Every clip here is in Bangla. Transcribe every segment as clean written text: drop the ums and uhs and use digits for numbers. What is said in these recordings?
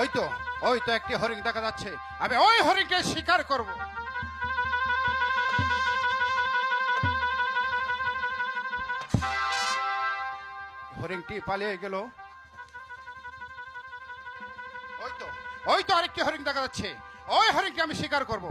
ওই তো ওই তো একটি হরিণ দেখা যাচ্ছে, আমি ওই হরিণকে শিকার করব। হরিণটি পালিয়ে গেল। ওই তো আরেকটি হরিণ দেখা যাচ্ছে, ওই হরিণকে আমি শিকার করব।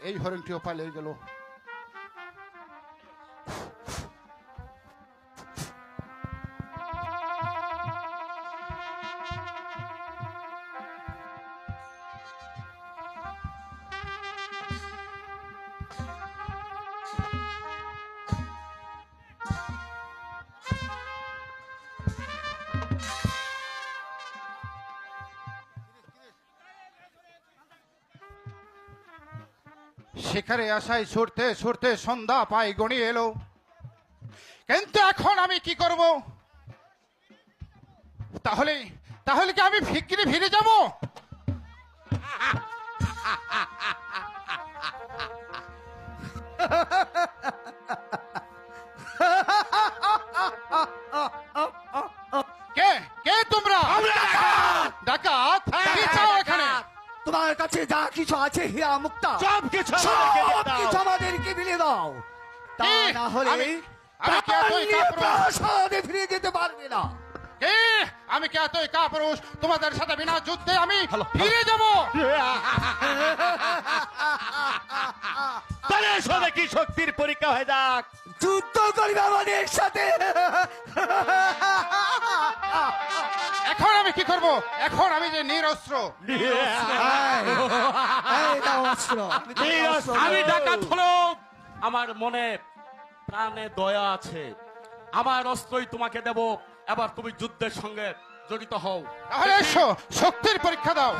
এই হরিণটিও পালিয়ে গেল। শিকারে আশায় ছুটতে ছুটতে সন্ধ্যা পাই গড়িয়ে এলো, কিন্তু এখন আমি কি করব? তাহলে তাহলে কি আমি ফিরে ফিরে যাব? কে কে তোমরা? ডাকাত? কি চাও এখানে? তোমার কাছে যা কিছু আছে হীরা মুক্তা সব কিছু আমাদেরকে বিলিয়ে দাও, তা কি? না হলে আমি কি এতই কাপুরুষ? প্রাসাদে ফিরে যেতে পারবে না। আমি কি এতই কাপুরুষ? তোমাদের সাথে বিনা যুদ্ধে আমি ফিরে যাব? তাহলে সবে কি শক্তির পরীক্ষা হয়ে যাক। যুদ্ধ করবে আমাদের সাথে। এখন আমি কি করব? এখন আমি যে নিরস্ত্র। আমি ডাকাত হলো, আমার মনে প্রাণে দয়া আছে, আমার অস্ত্রই তোমাকে দেব, এবার তুমি যুদ্ধের সঙ্গে জড়িত হও। তাহলে এসো, শক্তির পরীক্ষা দাও।